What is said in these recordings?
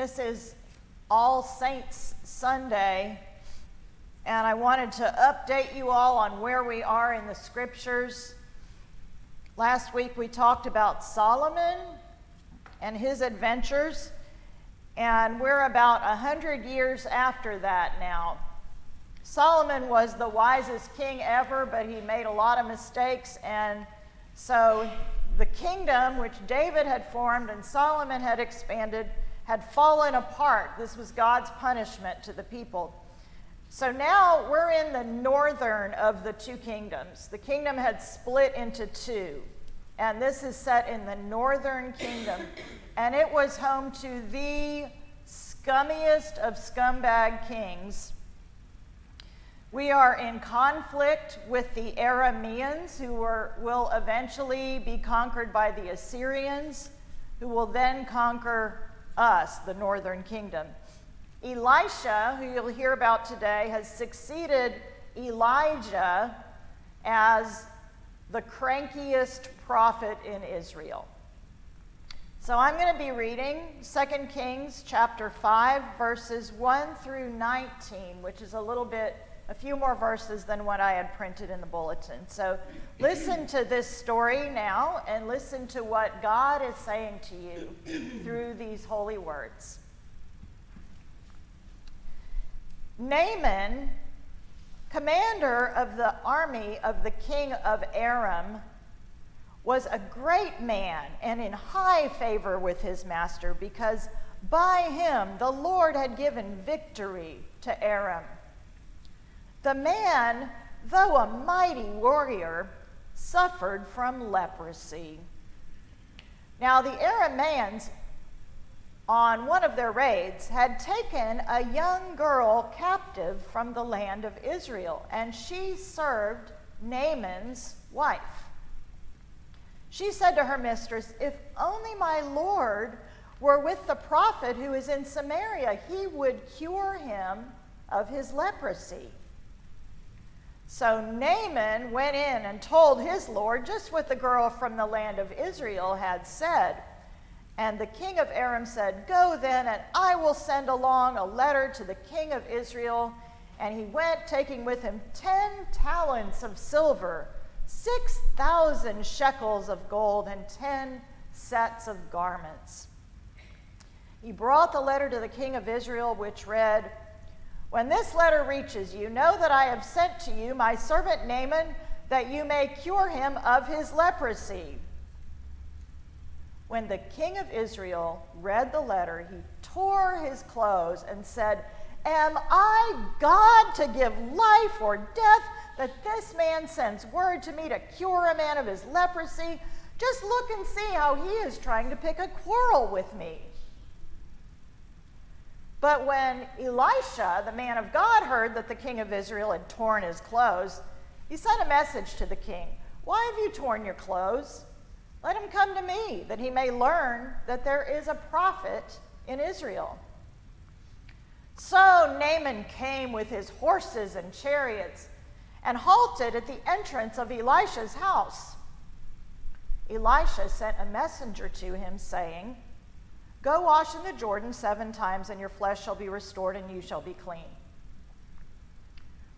This is All Saints Sunday, and I wanted to update you all on where we are in the scriptures. Last week we talked about Solomon and his adventures, and we're about 100 years after that now. Solomon was the wisest king ever, but he made a lot of mistakes, and so the kingdom which David had formed and Solomon had expanded had fallen apart. This was God's punishment to the people. So now we're in the northern of the two kingdoms. The kingdom had split into two, and this is set in the northern kingdom, and it was home to the scummiest of scumbag kings. We are in conflict with the Arameans, who will eventually be conquered by the Assyrians, who will then conquer us, the northern kingdom. Elisha, who you'll hear about today, has succeeded Elijah as the crankiest prophet in Israel. So I'm going to be reading 2 Kings chapter 5, verses 1 through 19, which is a few more verses than what I had printed in the bulletin. So listen to this story now and listen to what God is saying to you through these holy words. Naaman, commander of the army of the king of Aram, was a great man and in high favor with his master, because by him the Lord had given victory to Aram. The man, though a mighty warrior, suffered from leprosy. Now the Arameans, on one of their raids, had taken a young girl captive from the land of Israel, and she served Naaman's wife. She said to her mistress, "If only my Lord were with the prophet who is in Samaria, he would cure him of his leprosy." So Naaman went in and told his Lord just what the girl from the land of Israel had said. And the king of Aram said, "Go then, and I will send along a letter to the king of Israel." And he went, taking with him 10 talents of silver, 6,000 shekels of gold, and 10 sets of garments. He brought the letter to the king of Israel, which read, "When this letter reaches you, know that I have sent to you my servant Naaman, that you may cure him of his leprosy." When the king of Israel read the letter, he tore his clothes and said, "Am I God to give life or death, that this man sends word to me to cure a man of his leprosy? Just look and see how he is trying to pick a quarrel with me." But when Elisha, the man of God, heard that the king of Israel had torn his clothes, he sent a message to the king. "Why have you torn your clothes? Let him come to me, that he may learn that there is a prophet in Israel." So Naaman came with his horses and chariots and halted at the entrance of Elisha's house. Elisha sent a messenger to him, saying, "Go wash in the Jordan 7 times, and your flesh shall be restored, and you shall be clean."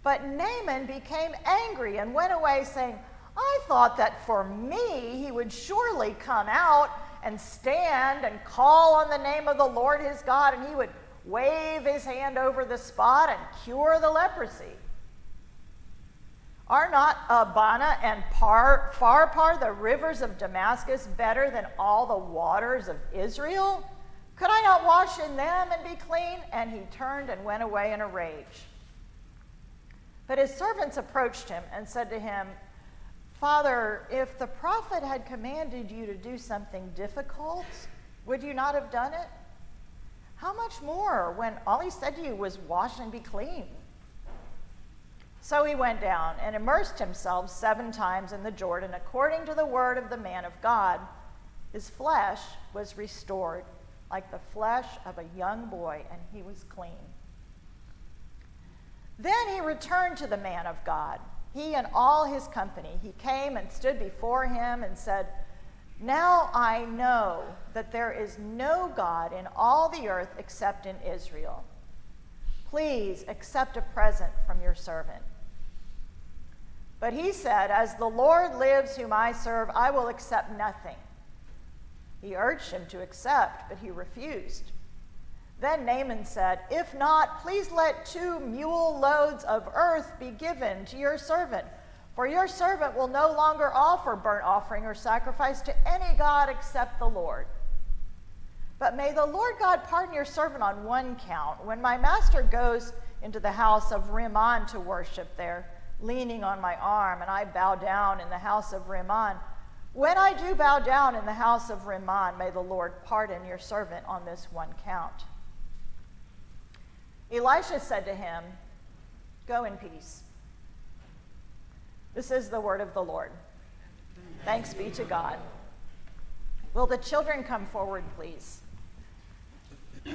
But Naaman became angry and went away, saying, "I thought that for me he would surely come out and stand and call on the name of the Lord his God, and he would wave his hand over the spot and cure the leprosy. Are not Abana and Pharpar, the rivers of Damascus, better than all the waters of Israel? Could I not wash in them and be clean?" And he turned and went away in a rage. But his servants approached him and said to him, "Father, if the prophet had commanded you to do something difficult, would you not have done it? How much more when all he said to you was, 'Wash and be clean'?" So he went down and immersed himself 7 times in the Jordan, according to the word of the man of God. His flesh was restored, like the flesh of a young boy, and he was clean. Then he returned to the man of God, he and all his company. He came and stood before him and said, Now I know that there is no God in all the earth except in Israel. Please accept a present from your servant." But he said, "As the Lord lives whom I serve, I will accept nothing." He urged him to accept, but he refused. Then Naaman said, "If not, please let 2 mule loads of earth be given to your servant, for your servant will no longer offer burnt offering or sacrifice to any god except the Lord. But may the Lord God pardon your servant on one count. When my master goes into the house of Rimmon to worship there, leaning on my arm, and I bow down in the house of Rimmon, when I do bow down in the house of Rimmon, may the Lord pardon your servant on this one count." Elisha said to him, "Go in peace." This is the word of the Lord. Thanks be to God. Will the children come forward, please? We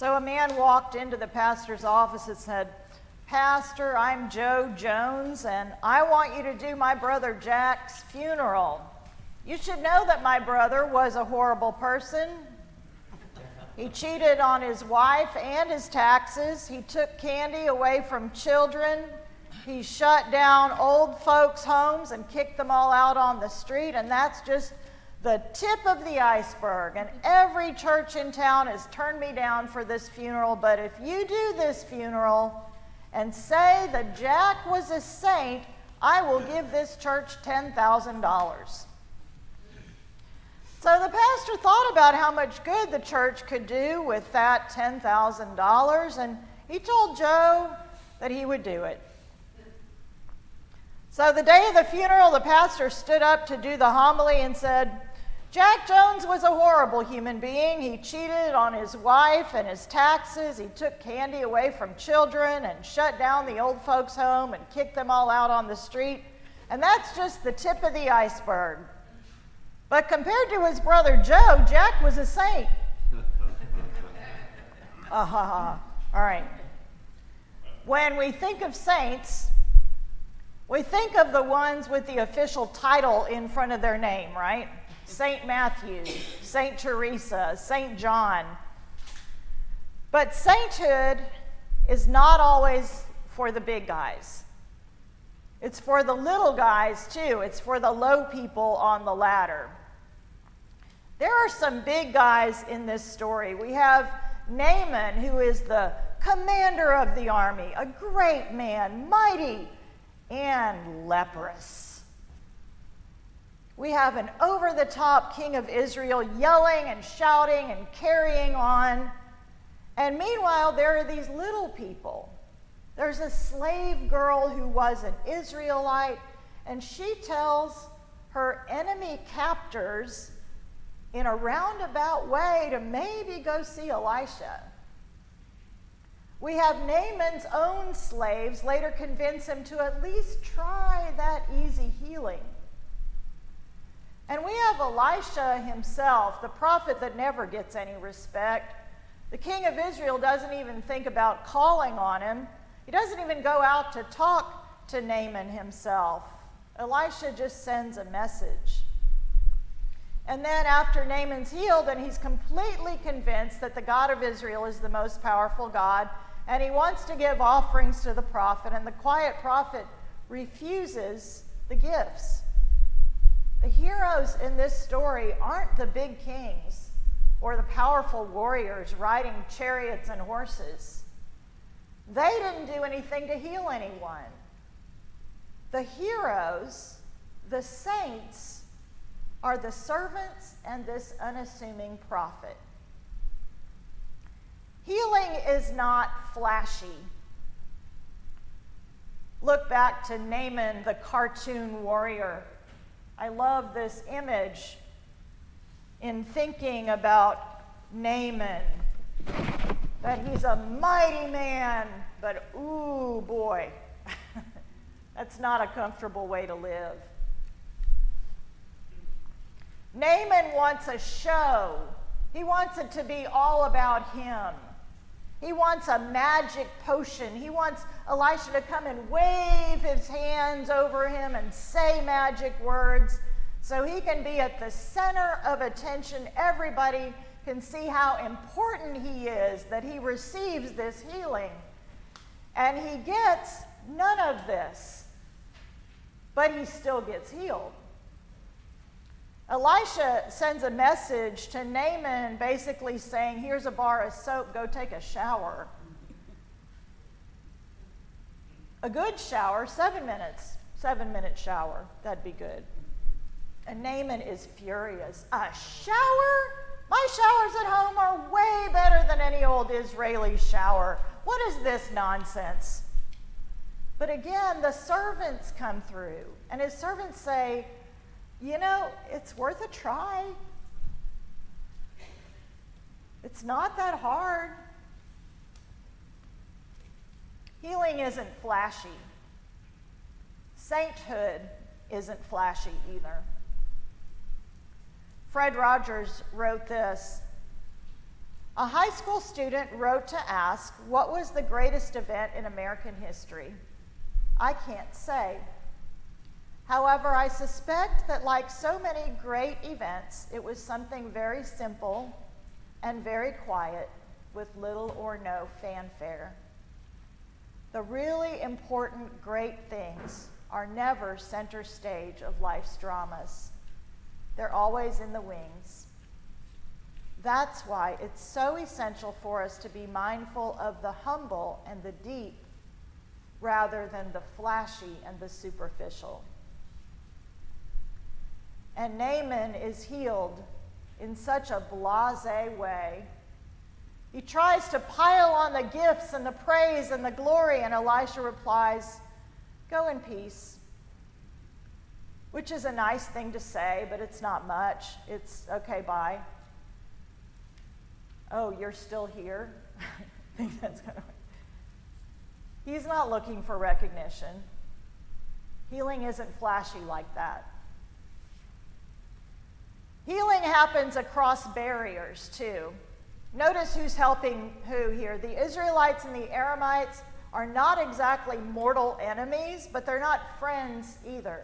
So a man walked into the pastor's office and said, "Pastor, I'm Joe Jones, and I want you to do my brother Jack's funeral. You should know that my brother was a horrible person. He cheated on his wife and his taxes. He took candy away from children. He shut down old folks' homes and kicked them all out on the street, and that's just the tip of the iceberg. And every church in town has turned me down for this funeral, but if you do this funeral and say that Jack was a saint, I will give this church $10,000. So the pastor thought about how much good the church could do with that $10,000, and he told Joe that he would do it. So the day of the funeral, the pastor stood up to do the homily and said, "Jack Jones was a horrible human being. He cheated on his wife and his taxes. He took candy away from children and shut down the old folks' home and kicked them all out on the street. And that's just the tip of the iceberg. But compared to his brother Joe, Jack was a saint." All right. When we think of saints, we think of the ones with the official title in front of their name, right? Saint Matthew, Saint Teresa, Saint John. But sainthood is not always for the big guys. It's for the little guys too. It's for the low people on the ladder. There are some big guys in this story. We have Naaman, who is the commander of the army, a great man, mighty and leprous. We have an over-the-top king of Israel yelling and shouting and carrying on. And meanwhile, there are these little people. There's a slave girl who was an Israelite, and she tells her enemy captors in a roundabout way to maybe go see Elisha. We have Naaman's own slaves later convince him to at least try that easy healing. And we have Elisha himself, the prophet that never gets any respect. The king of Israel doesn't even think about calling on him. He doesn't even go out to talk to Naaman himself. Elisha just sends a message. And then after Naaman's healed and he's completely convinced that the God of Israel is the most powerful God, and he wants to give offerings to the prophet, and the quiet prophet refuses the gifts. The heroes in this story aren't the big kings or the powerful warriors riding chariots and horses. They didn't do anything to heal anyone. The heroes, the saints, are the servants and this unassuming prophet. Healing is not flashy. Look back to Naaman, the cartoon warrior. I love this image in thinking about Naaman, that he's a mighty man, but ooh boy, that's not a comfortable way to live. Naaman wants a show. He wants it to be all about him. He wants a magic potion. He wants Elisha to come and wave his hands over him and say magic words so he can be at the center of attention. Everybody can see how important he is, that he receives this healing. And he gets none of this, but he still gets healed. Elisha sends a message to Naaman basically saying, "Here's a bar of soap, go take a shower." A good shower, 7 minutes, 7-minute shower, that'd be good. And Naaman is furious. A shower? My showers at home are way better than any old Israeli shower. What is this nonsense? But again, the servants come through, and his servants say, "You know, it's worth a try. It's not that hard." Healing isn't flashy. Sainthood isn't flashy either. Fred Rogers wrote this: A high school student wrote to ask, what was the greatest event in American history? I can't say. However, I suspect that like so many great events, it was something very simple and very quiet with little or no fanfare. The really important great things are never center stage of life's dramas. They're always in the wings. That's why it's so essential for us to be mindful of the humble and the deep rather than the flashy and the superficial. And Naaman is healed in such a blasé way. He tries to pile on the gifts and the praise and the glory, and Elisha replies, "Go in peace," which is a nice thing to say, but it's not much. It's, okay, bye. Oh, you're still here? I think that's kind of... He's not looking for recognition. Healing isn't flashy like that. Healing happens across barriers, too. Notice who's helping who here. The Israelites and the Aramites are not exactly mortal enemies, but they're not friends either.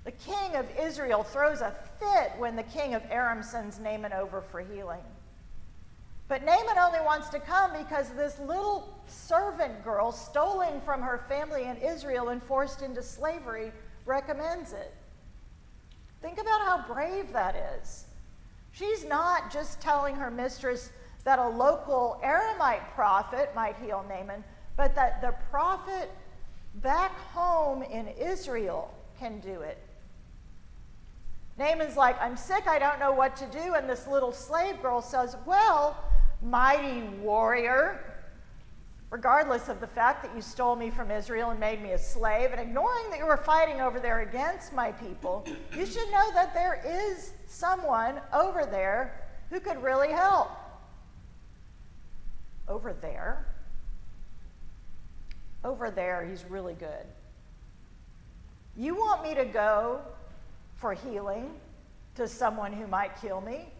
The king of Israel throws a fit when the king of Aram sends Naaman over for healing. But Naaman only wants to come because this little servant girl, stolen from her family in Israel and forced into slavery, recommends it. Think about how brave that is. She's not just telling her mistress that a local Aramite prophet might heal Naaman, but that the prophet back home in Israel can do it. Naaman's like, "I'm sick, I don't know what to do." And this little slave girl says, "Well, mighty warrior, regardless of the fact that you stole me from Israel and made me a slave, and ignoring that you were fighting over there against my people, you should know that there is someone over there who could really help." Over there? Over there, he's really good. You want me to go for healing to someone who might kill me?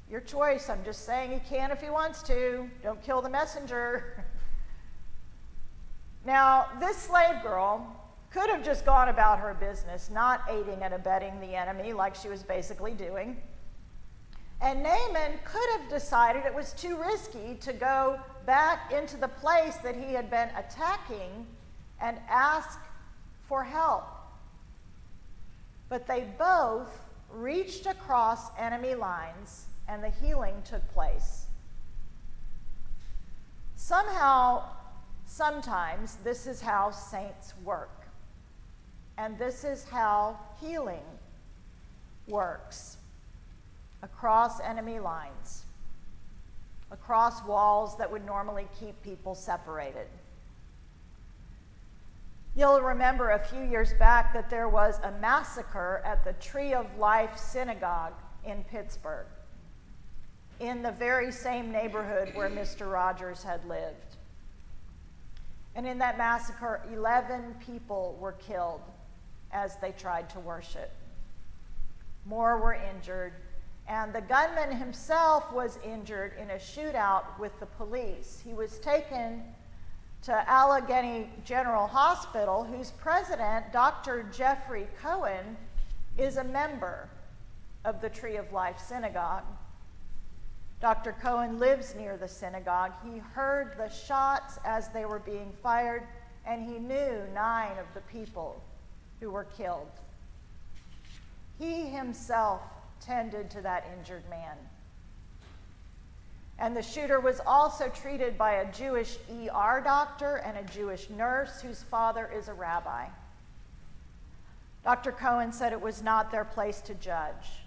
Your choice. I'm just saying he can if he wants to. Don't kill the messenger. Now, this slave girl could have just gone about her business, not aiding and abetting the enemy like she was basically doing. And Naaman could have decided it was too risky to go back into the place that he had been attacking and ask for help. But they both reached across enemy lines, and the healing took place. Somehow, sometimes, this is how saints work. And this is how healing works. Across enemy lines. Across walls that would normally keep people separated. You'll remember a few years back that there was a massacre at the Tree of Life Synagogue in Pittsburgh, in the very same neighborhood where Mr. Rogers had lived. And in that massacre, 11 people were killed as they tried to worship. More were injured, and the gunman himself was injured in a shootout with the police. He was taken to Allegheny General Hospital, whose president, Dr. Jeffrey Cohen, is a member of the Tree of Life Synagogue. Dr. Cohen lives near the synagogue. He heard the shots as they were being fired, and he knew 9 of the people who were killed. He himself tended to that injured man. And the shooter was also treated by a Jewish ER doctor and a Jewish nurse whose father is a rabbi. Dr. Cohen said it was not their place to judge,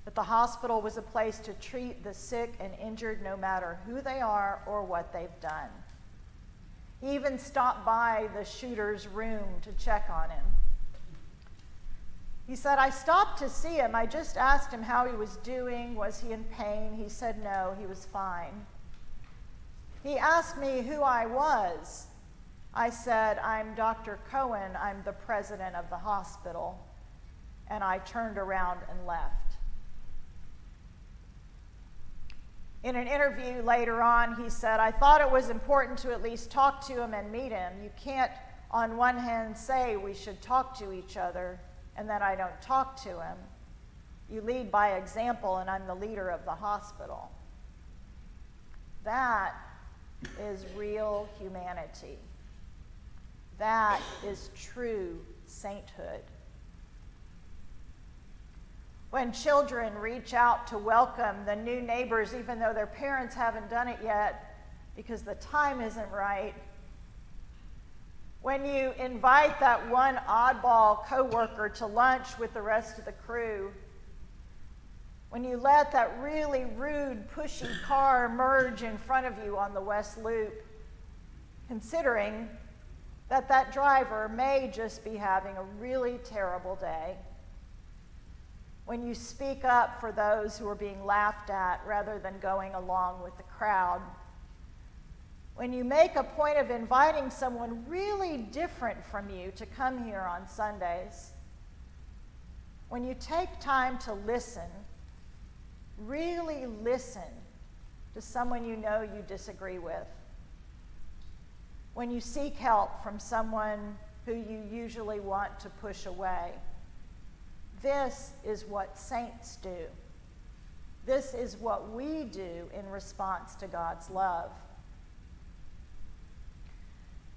that the hospital was a place to treat the sick and injured no matter who they are or what they've done. He even stopped by the shooter's room to check on him. He said, "I stopped to see him. I just asked him how he was doing. Was he in pain? He said no, he was fine. He asked me who I was. I said, I'm Dr. Cohen. I'm the president of the hospital. And I turned around and left." In an interview later on, he said, "I thought it was important to at least talk to him and meet him. You can't, on one hand, say we should talk to each other, and then I don't talk to him. You lead by example, and I'm the leader of the hospital." That is real humanity. That is true sainthood. When children reach out to welcome the new neighbors, even though their parents haven't done it yet because the time isn't right, when you invite that one oddball coworker to lunch with the rest of the crew, when you let that really rude, pushy car merge in front of you on the West Loop, considering that that driver may just be having a really terrible day, when you speak up for those who are being laughed at rather than going along with the crowd, when you make a point of inviting someone really different from you to come here on Sundays, when you take time to listen, really listen to someone you know you disagree with, when you seek help from someone who you usually want to push away, this is what saints do. This is what we do in response to God's love.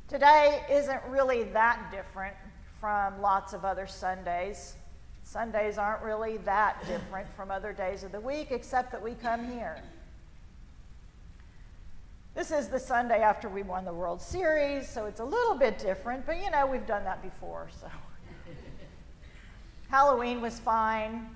Today isn't really that different from lots of other Sundays. Sundays aren't really that different from other days of the week, except that we come here. This is the Sunday after we won the World Series, so it's a little bit different, but we've done that before, so. Halloween was fine,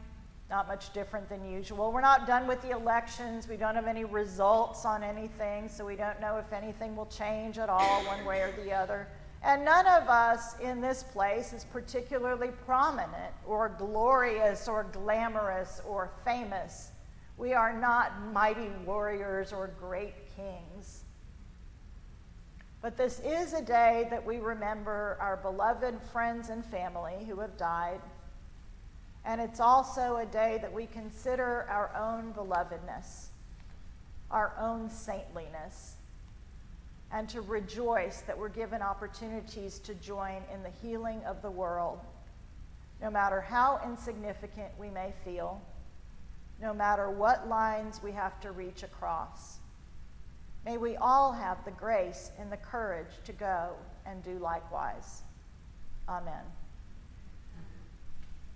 not much different than usual. We're not done with the elections. We don't have any results on anything, so we don't know if anything will change at all one way or the other. And none of us in this place is particularly prominent or glorious or glamorous or famous. We are not mighty warriors or great kings. But this is a day that we remember our beloved friends and family who have died. And it's also a day that we consider our own belovedness, our own saintliness, and to rejoice that we're given opportunities to join in the healing of the world, no matter how insignificant we may feel, no matter what lines we have to reach across. May we all have the grace and the courage to go and do likewise. Amen.